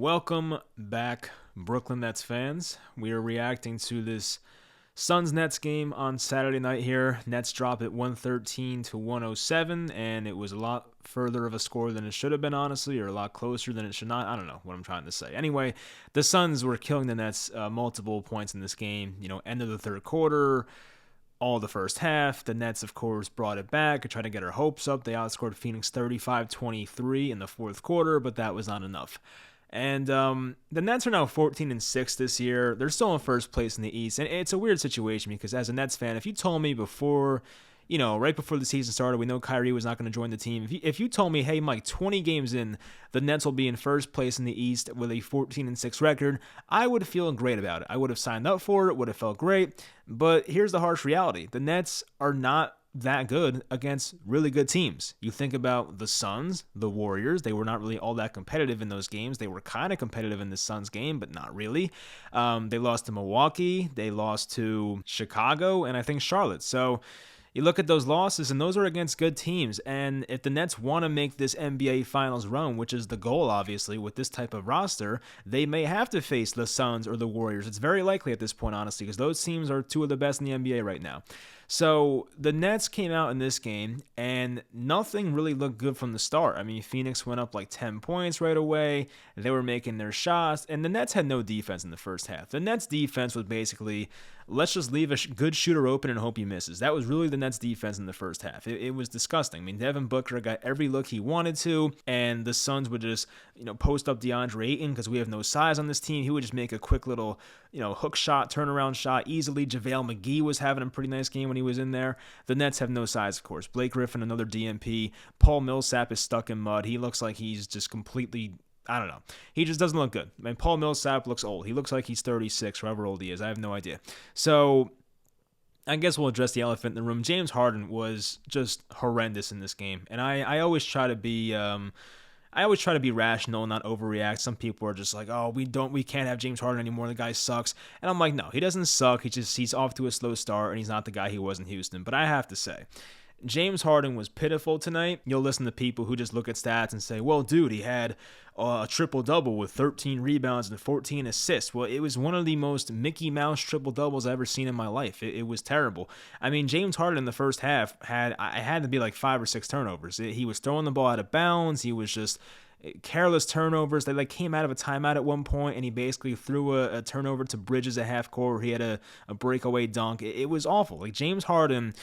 Welcome back, Brooklyn Nets fans. We are reacting to this Suns-Nets game on Saturday night here. Nets drop it 113 to 107, and it was a lot further of a score than it should have been, honestly, or a lot closer than it should not. I don't know what I'm trying to say. Anyway, the Suns were killing the Nets multiple points in this game. End of the third quarter, all the first half. The Nets, of course, brought it back and tried to get our hopes up. They outscored Phoenix 35-23 in the fourth quarter, but that was not enough. And the Nets are now 14-6 this year. They're still in first place in the East. And it's a weird situation because as a Nets fan, if you told me before, right before the season started, we know Kyrie was not going to join the team. If you told me, hey, Mike, 20 games in, the Nets will be in first place in the East with a 14-6 record, I would feel great about it. I would have signed up for it, would have felt great. But here's the harsh reality. The Nets are not that good against really good teams. You think about the Suns, the Warriors. They were not really all that competitive in those games. They were kind of competitive in the Suns game, but not really. They lost to Milwaukee. They lost to Chicago and I think Charlotte. So you look at those losses, and those are against good teams. And if the Nets want to make this NBA Finals run, which is the goal, obviously, with this type of roster, they may have to face the Suns or the Warriors. It's very likely at this point, honestly, because those teams are two of the best in the NBA right now. So the Nets came out in this game, and nothing really looked good from the start. I mean, Phoenix went up like 10 points right away. They were making their shots, and the Nets had no defense in the first half. The Nets' defense was basically, let's just leave a good shooter open and hope he misses. That was really the Nets' defense in the first half. It was disgusting. I mean, Devin Booker got every look he wanted to, and the Suns would just, post up DeAndre Ayton because we have no size on this team. He would just make a quick little, hook shot, turnaround shot easily. JaVale McGee was having a pretty nice game when he was in there. The Nets have no size, of course. Blake Griffin, another DNP. Paul Millsap is stuck in mud. He looks like he's just completely, I don't know. He just doesn't look good. I mean, Paul Millsap looks old. He looks like he's 36, however old he is. I have no idea. So I guess we'll address the elephant in the room. James Harden was just horrendous in this game. And I always try to be rational and not overreact. Some people are just like, oh, we can't have James Harden anymore. The guy sucks. And I'm like, no, he doesn't suck. He's off to a slow start, and he's not the guy he was in Houston. But I have to say, James Harden was pitiful tonight. You'll listen to people who just look at stats and say, well, dude, he had a triple-double with 13 rebounds and 14 assists. Well, it was one of the most Mickey Mouse triple-doubles I've ever seen in my life. It was terrible. I mean, James Harden in the first half had to be like 5 or 6 turnovers. He was throwing the ball out of bounds. He was just careless turnovers. They came out of a timeout at one point, and he basically threw a turnover to Bridges at half court where he had a breakaway dunk. It was awful. James Harden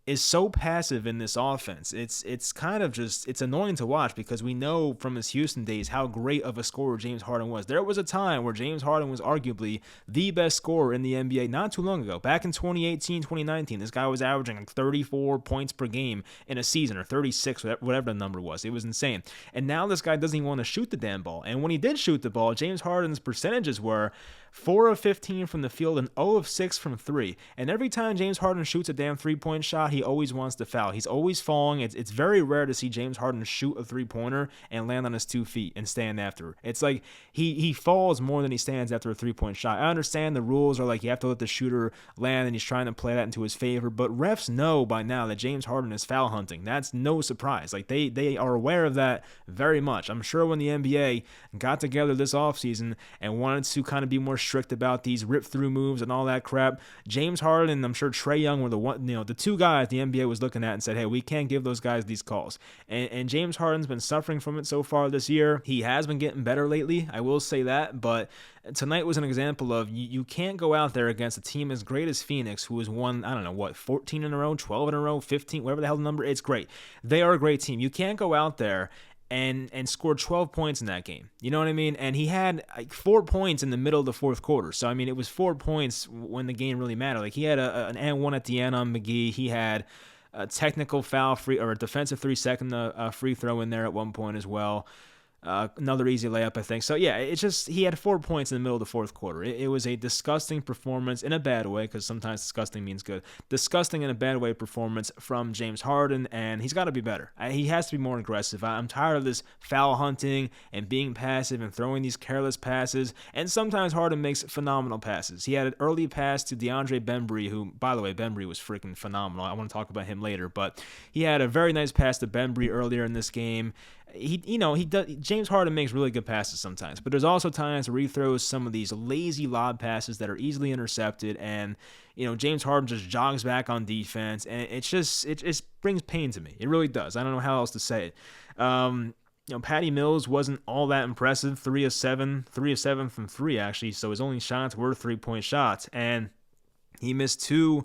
is so passive in this offense. It's kind of just, it's annoying to watch because we know from his Houston days how great of a scorer James Harden was. There was a time where James Harden was arguably the best scorer in the NBA not too long ago. Back in 2018, 2019, this guy was averaging 34 points per game in a season, or 36, whatever the number was. It was insane. And now this guy doesn't even want to shoot the damn ball. And when he did shoot the ball, James Harden's percentages were 4 of 15 from the field and 0 of 6 from 3. And every time James Harden shoots a damn three-point shot, he always wants to foul. He's always falling. It's very rare to see James Harden shoot a three-pointer and land on his 2 feet and stand after. It's like he falls more than he stands after a three-point shot. I understand the rules are like you have to let the shooter land, and he's trying to play that into his favor, but refs know by now that James Harden is foul hunting. That's no surprise. They are aware of that very much. I'm sure when the NBA got together this offseason and wanted to kind of be more strict about these rip-through moves and all that crap, James Harden and I'm sure Trae Young were the two guys the NBA was looking at and said, hey, we can't give those guys these calls. And James Harden's been suffering from it so far this year. He has been getting better lately, I will say that, but tonight was an example of you can't go out there against a team as great as Phoenix, who has won, 14 in a row, 12 in a row, 15, whatever the hell the number. It's great. They are a great team. You can't go out there and scored 12 points in that game. You know what I mean? And he had 4 points in the middle of the fourth quarter. So, I mean, it was 4 points when the game really mattered. He had an and-one at the end on McGee. He had a technical foul free, or a defensive 3-second free throw in there at one point as well. Another easy layup, I think. So, yeah, it's just he had 4 points in the middle of the fourth quarter. It was a disgusting performance in a bad way, because sometimes disgusting means good. Disgusting in a bad way performance from James Harden, and he's got to be better. He has to be more aggressive. I'm tired of this foul hunting and being passive and throwing these careless passes, and sometimes Harden makes phenomenal passes. He had an early pass to DeAndre Bembry, who, by the way, Bembry was freaking phenomenal. I want to talk about him later, but he had a very nice pass to Bembry earlier in this game. he does. James Harden makes really good passes sometimes, but there's also times where he throws some of these lazy lob passes that are easily intercepted, and James Harden just jogs back on defense, and it just brings pain to me. It really does. I don't know how else to say it. Patty Mills wasn't all that impressive. 3 of 7 from 3 actually, so his only shots were 3-point shots, and he missed 2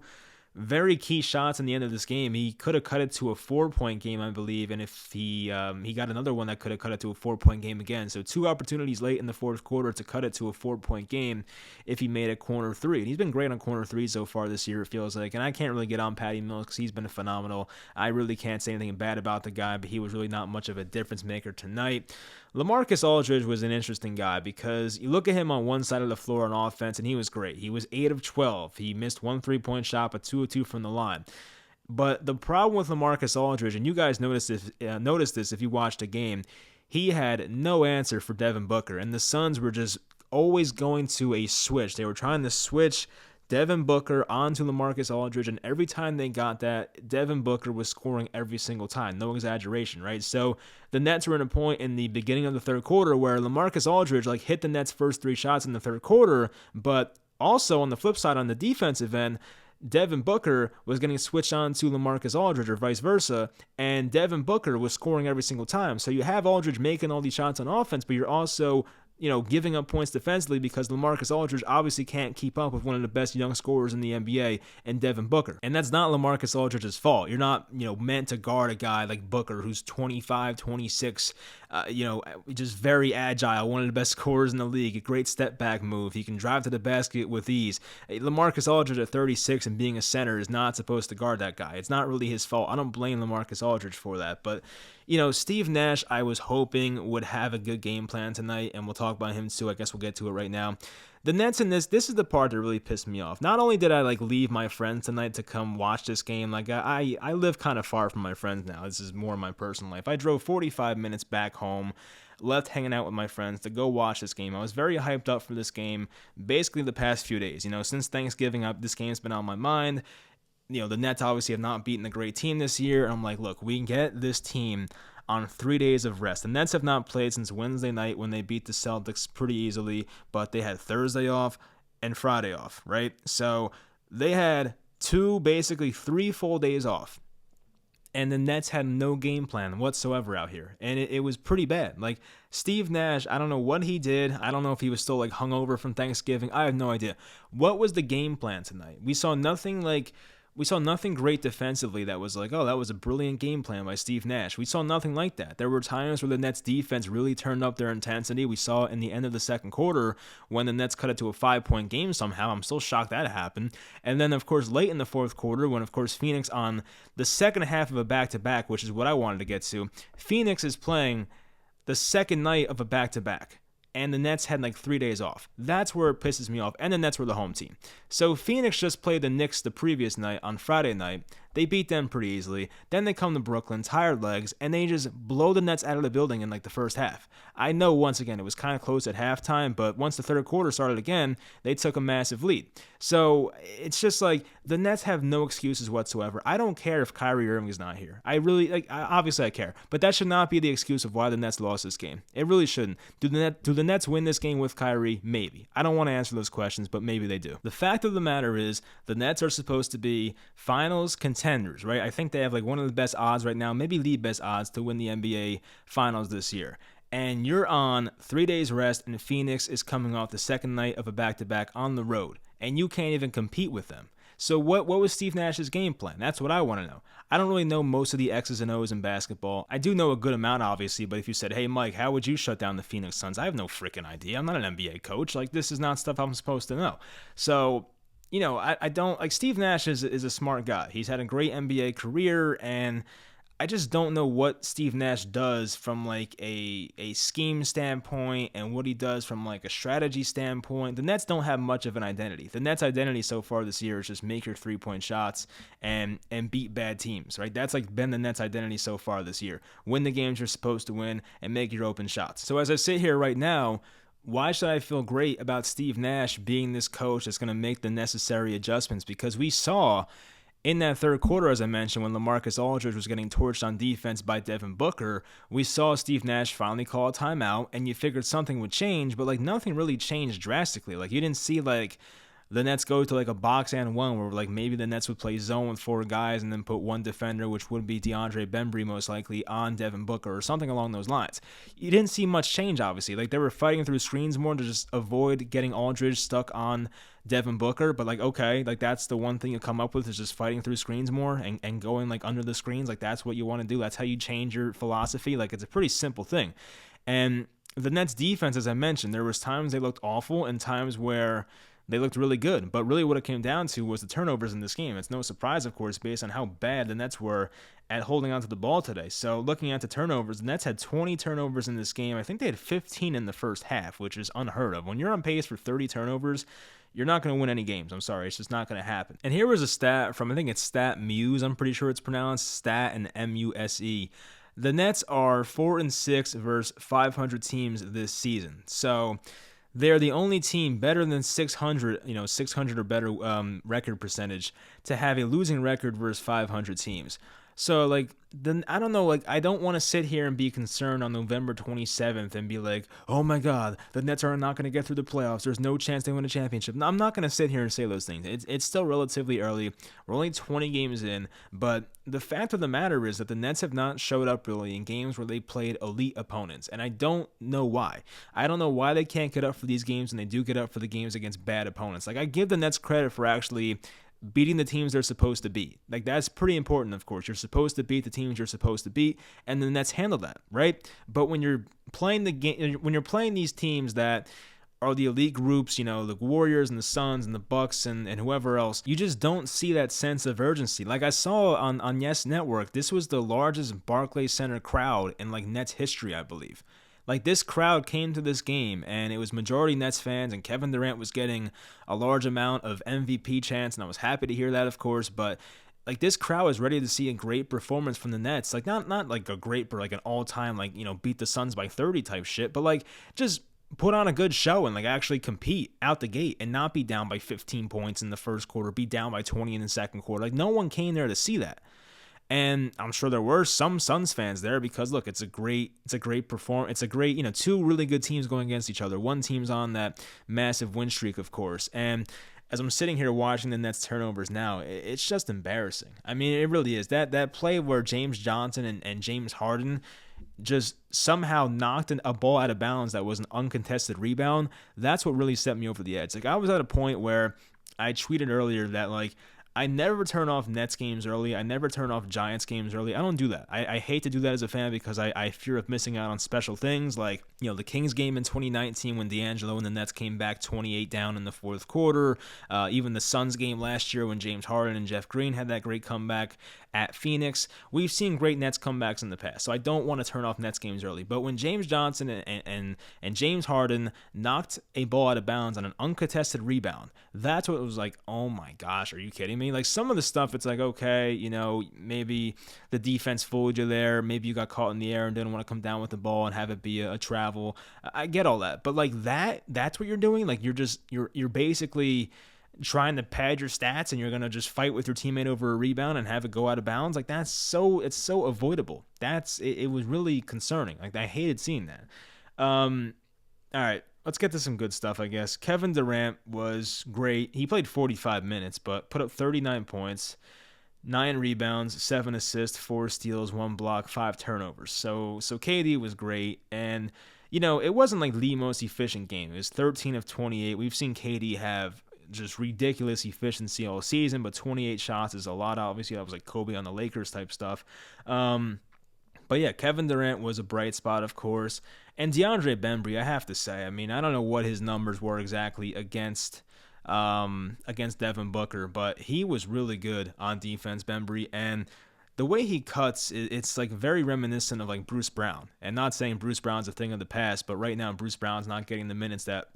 very key shots in the end of this game. He could have cut it to a 4-point game, I believe, and if he got another one that could have cut it to a 4-point game again. So 2 opportunities late in the fourth quarter to cut it to a 4-point game if he made a corner 3. And he's been great on corner 3 so far this year, it feels like. And I can't really get on Patty Mills because he's been phenomenal. I really can't say anything bad about the guy, but he was really not much of a difference maker tonight. LaMarcus Aldridge was an interesting guy because you look at him on one side of the floor on offense, and he was great. He was 8 of 12. He missed 1 3-point shot, but 2 of 2 from the line. But the problem with LaMarcus Aldridge, and you guys noticed this if you watched the game, he had no answer for Devin Booker, and the Suns were just always going to a switch. They were trying to switch Devin Booker onto LaMarcus Aldridge, and every time they got that, Devin Booker was scoring every single time. No exaggeration, right? So the Nets were in a point in the beginning of the third quarter where LaMarcus Aldridge hit the Nets' first 3 shots in the third quarter, but also on the flip side, on the defensive end, Devin Booker was getting switched on to LaMarcus Aldridge or vice versa, and Devin Booker was scoring every single time. So you have Aldridge making all these shots on offense, but you're also giving up points defensively because LaMarcus Aldridge obviously can't keep up with one of the best young scorers in the NBA and Devin Booker. And that's not LaMarcus Aldridge's fault. You're not, meant to guard a guy like Booker who's 25, 26, just very agile, one of the best scorers in the league, a great step back move. He can drive to the basket with ease. LaMarcus Aldridge at 36 and being a center is not supposed to guard that guy. It's not really his fault. I don't blame LaMarcus Aldridge for that, but Steve Nash, I was hoping would have a good game plan tonight, and we'll talk about him too. I guess we'll get to it right now. The Nets in this is the part that really pissed me off. Not only did I leave my friends tonight to come watch this game, I live kind of far from my friends now. This is more my personal life. I drove 45 minutes back home, left hanging out with my friends to go watch this game. I was very hyped up for this game basically the past few days. Since Thanksgiving, this game's been on my mind. The Nets obviously have not beaten a great team this year. And I'm like, look, we can get this team on 3 days of rest. The Nets have not played since Wednesday night when they beat the Celtics pretty easily, but they had Thursday off and Friday off, right? So they had basically 3 full days off. And the Nets had no game plan whatsoever out here. And it was pretty bad. Steve Nash, I don't know what he did. I don't know if he was still hungover from Thanksgiving. I have no idea. What was the game plan tonight? We saw nothing great defensively that was that was a brilliant game plan by Steve Nash. We saw nothing like that. There were times where the Nets defense really turned up their intensity. We saw it in the end of the second quarter when the Nets cut it to a 5-point game somehow. I'm still shocked that happened. And then, of course, late in the fourth quarter when, of course, Phoenix on the second half of a back-to-back, which is what I wanted to get to, Phoenix is playing the second night of a back-to-back. And the Nets had 3 days off. That's where it pisses me off. And the Nets were the home team. So Phoenix just played the Knicks the previous night on Friday night. They beat them pretty easily. Then they come to Brooklyn, tired legs, and they just blow the Nets out of the building in the first half. I know, once again, it was kind of close at halftime, but once the third quarter started again, they took a massive lead. So it's just the Nets have no excuses whatsoever. I don't care if Kyrie Irving is not here. I really, obviously I care, but that should not be the excuse of why the Nets lost this game. It really shouldn't. Do the Nets win this game with Kyrie? Maybe. I don't want to answer those questions, but maybe they do. The fact of the matter is the Nets are supposed to be finals contenders, right? I think they have one of the best odds right now, maybe the best odds to win the NBA finals this year. And you're on 3 days rest, and Phoenix is coming off the second night of a back-to-back on the road, and you can't even compete with them. So what was Steve Nash's game plan? That's what I want to know. I don't really know most of the X's and O's in basketball. I do know a good amount, obviously, but if you said, hey, Mike, how would you shut down the Phoenix Suns? I have no freaking idea. I'm not an NBA coach. This is not stuff I'm supposed to know. So, I don't, Steve Nash is a smart guy. He's had a great NBA career, and I just don't know what Steve Nash does from a scheme standpoint and what he does from a strategy standpoint. The Nets don't have much of an identity. The Nets' identity so far this year is just make your 3-point shots and beat bad teams, right? That's been the Nets' identity so far this year. Win the games you're supposed to win and make your open shots. So as I sit here right now, why should I feel great about Steve Nash being this coach that's going to make the necessary adjustments? Because we saw In that third quarter, as I mentioned, when LaMarcus Aldridge was getting torched on defense by Devin Booker, we saw Steve Nash finally call a timeout, and you figured something would change, but like nothing really changed drastically. Like you didn't see like the Nets go to like a box and one where like maybe the Nets would play zone with 4 guys and then put one defender, which would be DeAndre Bembry most likely, on Devin Booker or something along those lines. You didn't see much change, obviously. Like they were fighting through screens more to just avoid getting Aldridge stuck on Devin Booker, but like okay, like that's the one thing you come up with is just fighting through screens more and going like under the screens. Like that's what you want to do. That's how you change your philosophy. Like it's a pretty simple thing. And the Nets defense, as I mentioned, there was times they looked awful and times where they looked really good. But really what it came down to was the turnovers in this game. It's no surprise, of course, based on how bad the Nets were at holding onto the ball today. So looking at the turnovers, the Nets had 20 turnovers in this game. I think they had 15 in the first half, which is unheard of. When you're on pace for 30 turnovers, you're not going to win any games. I'm sorry. It's just not going to happen. And here was a stat from, I think it's Stat Muse, I'm pretty sure it's pronounced, Stat and Muse. The Nets are 4-6 versus 500 teams this season. So they're the only team better than 600, 600 or better record percentage to have a losing record versus 500 teams. So, like, then I don't know, like, I don't want to sit here and be concerned on November 27th and be like, oh my God, the Nets are not going to get through the playoffs. There's no chance they win a championship. No, I'm not going to sit here and say those things. It's still relatively early. We're only 20 games in, but the fact of the matter is that the Nets have not showed up really in games where they played elite opponents, and I don't know why. I don't know why they can't get up for these games, and they do get up for the games against bad opponents. Like, I give the Nets credit for actually beating the teams they're supposed to beat. Like, that's pretty important, of course. You're supposed to beat the teams you're supposed to beat, and the Nets handle that, right? But when you're playing the game, when you're playing these teams that are the elite groups, the Warriors and the Suns and the Bucks and whoever else, you just don't see that sense of urgency. Like I saw on Yes Network, this was the largest Barclays Center crowd in like Nets history, I believe. Like, this crowd came to this game, and it was majority Nets fans, and Kevin Durant was getting a large amount of MVP chants, and I was happy to hear that, of course, but like, this crowd is ready to see a great performance from the Nets. Like, not like a great, like an all-time, like, beat the Suns by 30 type shit, but like, just put on a good show and like actually compete out the gate and not be down by 15 points in the first quarter, be down by 20 in the second quarter. Like, no one came there to see that. And I'm sure there were some Suns fans there because look, it's a great performance. It's a great, two really good teams going against each other. One team's on that massive win streak, of course. And as I'm sitting here watching the Nets turnovers now, it's just embarrassing. I mean, it really is. That play where James Johnson and James Harden just somehow knocked a ball out of bounds that was an uncontested rebound, that's what really set me over the edge. Like, I was at a point where I tweeted earlier that like, I never turn off Nets games early. I never turn off Giants games early. I don't do that. I hate to do that as a fan because I fear of missing out on special things like, the Kings game in 2019 when D'Angelo and the Nets came back 28 down in the fourth quarter. Even the Suns game last year when James Harden and Jeff Green had that great comeback at Phoenix. We've seen great Nets comebacks in the past, so I don't want to turn off Nets games early. But when James Johnson and James Harden knocked a ball out of bounds on an uncontested rebound, that's what it was like, oh my gosh, are you kidding me? Like, some of the stuff, it's like, okay, maybe the defense fooled you there. Maybe you got caught in the air and didn't want to come down with the ball and have it be a travel. I get all that. But like that's what you're doing. Like, you're basically trying to pad your stats and you're going to just fight with your teammate over a rebound and have it go out of bounds. Like, it's so avoidable. It was really concerning. Like, I hated seeing that. All right, let's get to some good stuff, I guess. Kevin Durant was great. He played 45 minutes, but put up 39 points, 9 rebounds, 7 assists, 4 steals, 1 block, 5 turnovers. So KD was great. And, it wasn't like the most efficient game. It was 13 of 28. We've seen KD have just ridiculous efficiency all season, but 28 shots is a lot. Obviously, that was like Kobe on the Lakers type stuff. But yeah, Kevin Durant was a bright spot, of course. And DeAndre Bembry, I have to say, I mean, I don't know what his numbers were exactly against Devin Booker, but he was really good on defense, Bembry. And the way he cuts, it's like very reminiscent of like Bruce Brown. And not saying Bruce Brown's a thing of the past, but right now Bruce Brown's not getting the minutes that,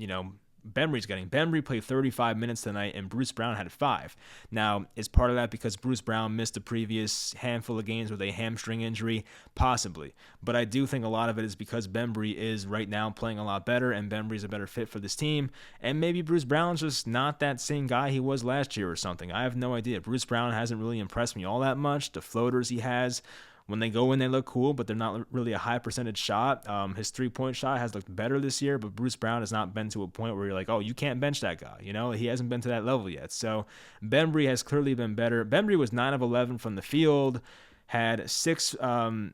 Bembry's getting. Bembry played 35 minutes tonight, and Bruce Brown had 5. Now, is part of that because Bruce Brown missed the previous handful of games with a hamstring injury? Possibly. But I do think a lot of it is because Bembry is right now playing a lot better, and Bembry's a better fit for this team. And maybe Bruce Brown's just not that same guy he was last year or something. I have no idea. Bruce Brown hasn't really impressed me all that much. The floaters he has, when they go in, they look cool, but they're not really a high percentage shot. His three-point shot has looked better this year, but Bruce Brown has not been to a point where you're like, oh, you can't bench that guy. He hasn't been to that level yet. So Bembry has clearly been better. Bembry was 9 of 11 from the field, had 9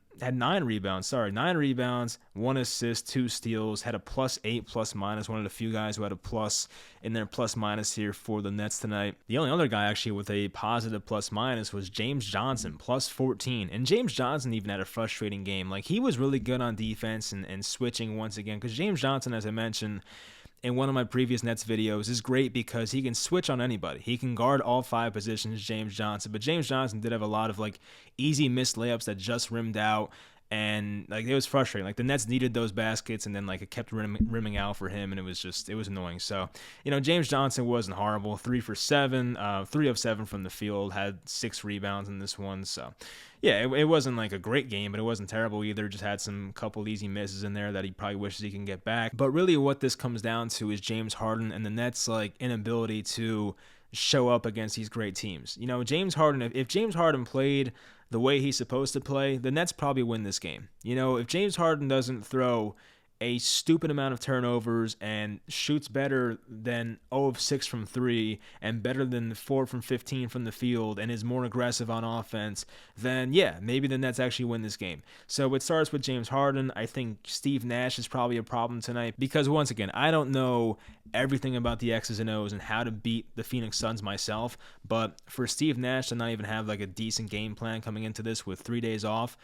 rebounds, 1 assist, 2 steals, had a +8 +minus, one of the few guys who had a plus in their +minus here for the Nets tonight. The only other guy actually with a positive +minus was James Johnson, +14. And James Johnson even had a frustrating game. Like, he was really good on defense and switching once again, because James Johnson, as I mentioned in one of my previous Nets videos, is great because he can switch on anybody. He can guard all 5 positions, James Johnson. But James Johnson did have a lot of easy missed layups that just rimmed out. And it was frustrating. The Nets needed those baskets, and then it kept rimming out for him, and it was annoying. So, James Johnson wasn't horrible. 3 for 7, 3 of 7 from the field, had 6 rebounds in this one. So, yeah, it wasn't a great game, but it wasn't terrible either. Just had some couple easy misses in there that he probably wishes he can get back. But really, what this comes down to is James Harden and the Nets' inability to show up against these great teams. James Harden, if James Harden played the way he's supposed to play, the Nets probably win this game. If James Harden doesn't throw a stupid amount of turnovers and shoots better than 0 of 6 from 3 and better than 4 from 15 from the field and is more aggressive on offense, then yeah, maybe the Nets actually win this game. So it starts with James Harden. I think Steve Nash is probably a problem tonight because, once again, I don't know everything about the X's and O's and how to beat the Phoenix Suns myself, but for Steve Nash to not even have a decent game plan coming into this with 3 days off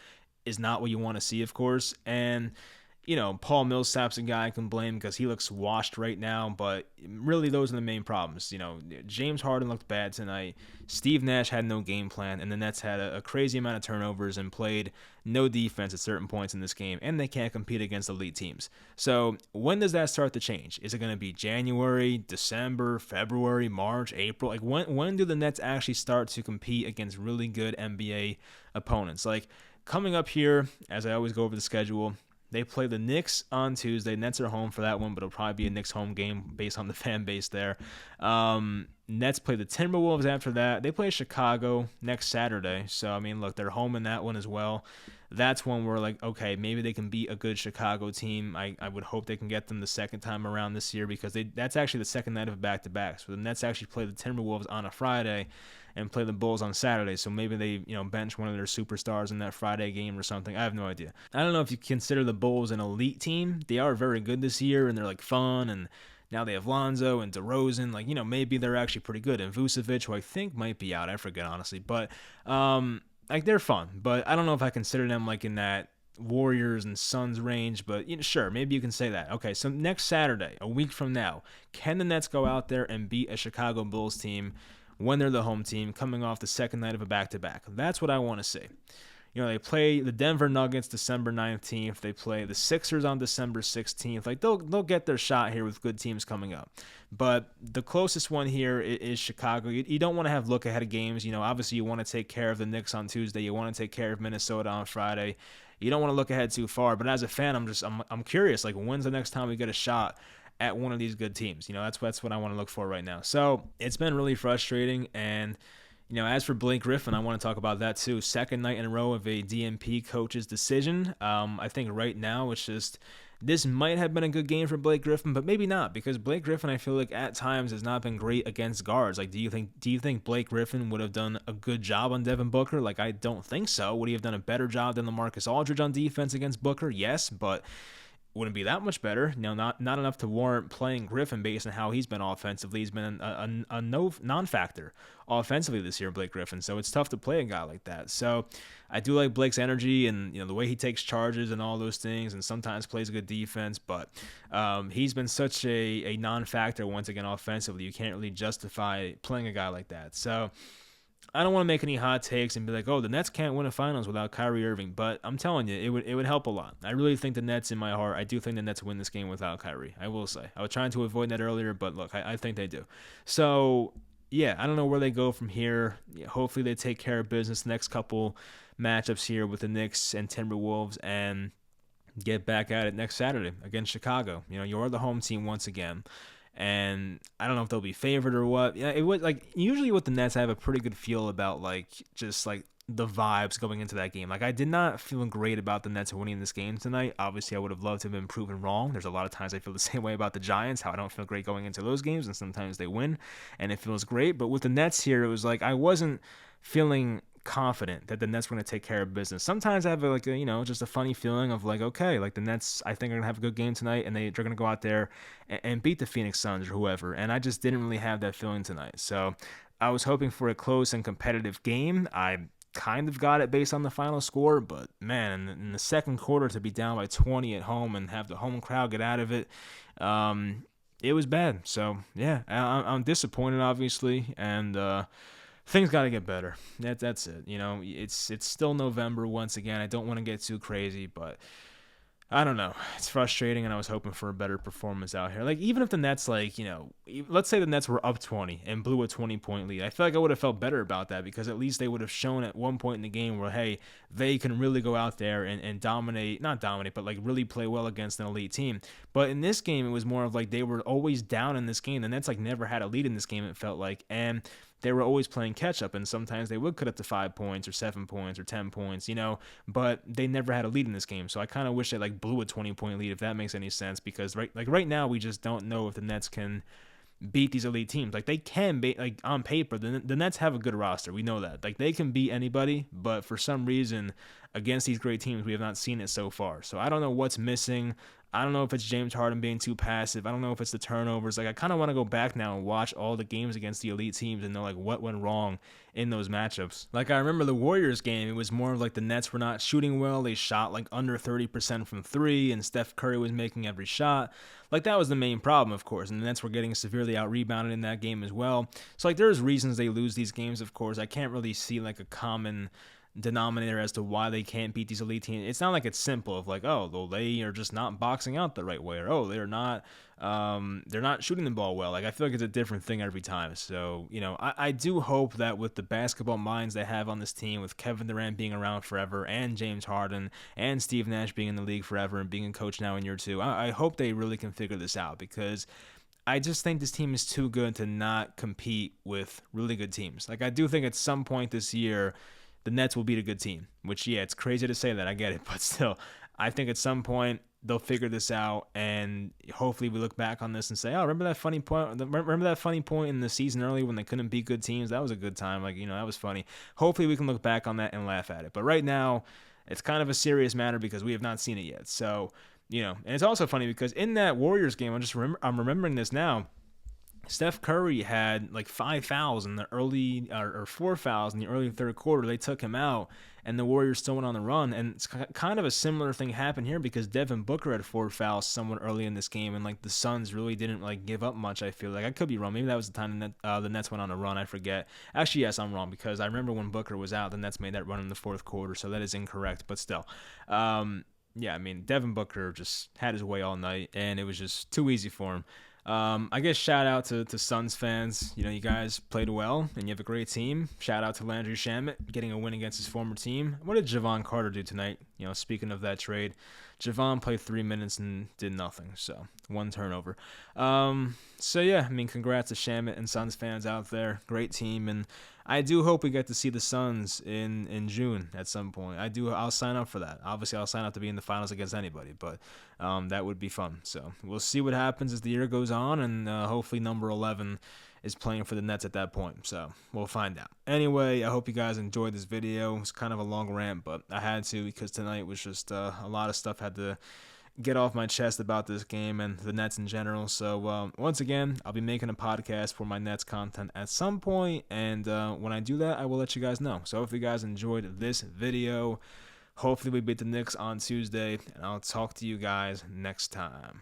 is not what you want to see, of course. And Paul Millsap's a guy I can blame because he looks washed right now, but really those are the main problems. James Harden looked bad tonight. Steve Nash had no game plan, and the Nets had a crazy amount of turnovers and played no defense at certain points in this game, and they can't compete against elite teams. So when does that start to change? Is it going to be January, December, February, March, April? When do the Nets actually start to compete against really good NBA opponents? Coming up here, as I always go over the schedule, they play the Knicks on Tuesday. Nets are home for that one, but it'll probably be a Knicks home game based on the fan base there. Nets play the Timberwolves after that. They play Chicago next Saturday. So, look, they're home in that one as well. That's one where, okay, maybe they can beat a good Chicago team. I would hope they can get them the second time around this year because that's actually the second night of a back-to-back. So the Nets actually play the Timberwolves on a Friday and play the Bulls on Saturday. So maybe they, bench one of their superstars in that Friday game or something. I have no idea. I don't know if you consider the Bulls an elite team. They are very good this year, and they're fun, and now they have Lonzo and DeRozan. Maybe they're actually pretty good. And Vucevic, who I think might be out. I forget, honestly. But, they're fun. But I don't know if I consider them, in that Warriors and Suns range, but sure, maybe you can say that. Okay, so next Saturday, a week from now, can the Nets go out there and beat a Chicago Bulls team when they're the home team coming off the second night of a back-to-back? That's what I want to see. They play the Denver Nuggets December 19th. They play the Sixers on December 16th. They'll get their shot here with good teams coming up. But the closest one here is Chicago. You don't want to have look-ahead games. Obviously you want to take care of the Knicks on Tuesday. You want to take care of Minnesota on Friday. You don't want to look ahead too far. But as a fan, I'm curious. When's the next time we get a shot at one of these good teams? That's what I want to look for right now. So it's been really frustrating. And as for Blake Griffin, I want to talk about that too. Second night in a row of a DNP coach's decision. I think right now it's just, this might have been a good game for Blake Griffin, but maybe not, because Blake Griffin, I feel like at times has not been great against guards. Do you think Blake Griffin would have done a good job on Devin Booker? I don't think so. Would he have done a better job than LaMarcus Aldridge on defense against Booker? Yes, but wouldn't be that much better. Not enough to warrant playing Griffin based on how he's been offensively. He's been a non-factor offensively this year, Blake Griffin. So it's tough to play a guy like that. So I do like Blake's energy and the way he takes charges and all those things, and sometimes plays good defense. But he's been such a non-factor once again offensively. You can't really justify playing a guy like that. So I don't want to make any hot takes and be like, oh, the Nets can't win a finals without Kyrie Irving, but I'm telling you, it would help a lot. I really think the Nets, in my heart, I do think the Nets win this game without Kyrie. I will say. I was trying to avoid that earlier, but look, I think they do. So yeah, I don't know where they go from here. Yeah, hopefully they take care of business next couple matchups here with the Knicks and Timberwolves and get back at it next Saturday against Chicago. You're the home team once again. And I don't know if they'll be favored or what. Yeah, it would like usually with the Nets, I have a pretty good feel about like just like the vibes going into that game. Like I did not feel great about the Nets winning this game tonight. Obviously, I would have loved to have been proven wrong. There's a lot of times I feel the same way about the Giants, how I don't feel great going into those games, and sometimes they win, and it feels great. But with the Nets here, it was like I wasn't feeling confident that the Nets were going to take care of business. Sometimes I have like just a funny feeling of like, okay, like the Nets I think are going to have a good game tonight and they're going to go out there and beat the Phoenix Suns or whoever. And I just didn't really have that feeling tonight. So I was hoping for a close and competitive game. I kind of got it based on the final score, but man, in the second quarter to be down by 20 at home and have the home crowd get out of it, it was bad. So yeah, I'm disappointed obviously, and things got to get better. That's it. It's still November once again. I don't want to get too crazy, but I don't know. It's frustrating, and I was hoping for a better performance out here. Like, even if the Nets, like, let's say the Nets were up 20 and blew a 20-point lead, I feel like I would have felt better about that because at least they would have shown at one point in the game where, hey, they can really go out there and dominate, not dominate, but, like, really play well against an elite team. But in this game, it was more of, like, they were always down in this game. The Nets, like, never had a lead in this game, it felt like, and they were always playing catch up, and sometimes they would cut up to 5 points or 7 points or 10 points, but they never had a lead in this game. So I kind of wish they like blew a 20-point lead, if that makes any sense, because right now we just don't know if the Nets can beat these elite teams. Like they can be, like on paper, the Nets have a good roster. We know that. Like they can beat anybody, but for some reason against these great teams, we have not seen it so far. So I don't know what's missing. I don't know if it's James Harden being too passive. I don't know if it's the turnovers. Like I kind of want to go back now and watch all the games against the elite teams and know like what went wrong in those matchups. Like I remember the Warriors game, it was more of like the Nets were not shooting well. They shot like under 30% from three, and Steph Curry was making every shot. Like that was the main problem, of course, and the Nets were getting severely out-rebounded in that game as well. So like there's reasons they lose these games, of course. I can't really see like a common denominator as to why they can't beat these elite teams. It's not like it's simple of like, oh, well, they are just not boxing out the right way, or oh, they're not shooting the ball well. Like I feel like it's a different thing every time. So I do hope that with the basketball minds they have on this team, with Kevin Durant being around forever and James Harden and Steve Nash being in the league forever and being a coach now in year two, I hope they really can figure this out, because I just think this team is too good to not compete with really good teams. Like I do think at some point this year the Nets will beat a good team, which, yeah, it's crazy to say that. I get it. But still, I think at some point they'll figure this out, and hopefully we look back on this and say, oh, remember that funny point? Remember that funny point in the season early when they couldn't beat good teams? That was a good time. Like, that was funny. Hopefully we can look back on that and laugh at it. But right now, it's kind of a serious matter because we have not seen it yet. So, and it's also funny because in that Warriors game, I'm remembering this now. Steph Curry had like 5 fouls in the early, or 4 fouls in the early third quarter. They took him out, and the Warriors still went on the run. And it's kind of a similar thing happened here because Devin Booker had 4 fouls somewhat early in this game, and like the Suns really didn't like give up much. I feel like I could be wrong. Maybe that was the time the Nets went on a run. I forget. Actually, yes, I'm wrong because I remember when Booker was out, the Nets made that run in the fourth quarter, so that is incorrect. But still, yeah, I mean Devin Booker just had his way all night, and it was just too easy for him. I guess shout out to Suns fans. You guys played well, and you have a great team. Shout out to Landry Shamet getting a win against his former team. What did Javon Carter do tonight? Speaking of that trade, Javon played 3 minutes and did nothing, so 1 turnover. So yeah, I mean, congrats to Shamet and Suns fans out there. Great team, and I do hope we get to see the Suns in June at some point. I'll sign up for that. Obviously, I'll sign up to be in the finals against anybody, but that would be fun. So we'll see what happens as the year goes on, and hopefully number 11 is playing for the Nets at that point. So we'll find out. Anyway, I hope you guys enjoyed this video. It was kind of a long rant, but I had to because tonight was just a lot of stuff had to get off my chest about this game and the Nets in general. So once again, I'll be making a podcast for my Nets content at some point, and when I do that, I will let you guys know. So if you guys enjoyed this video, hopefully we beat the Knicks on Tuesday, and I'll talk to you guys next time.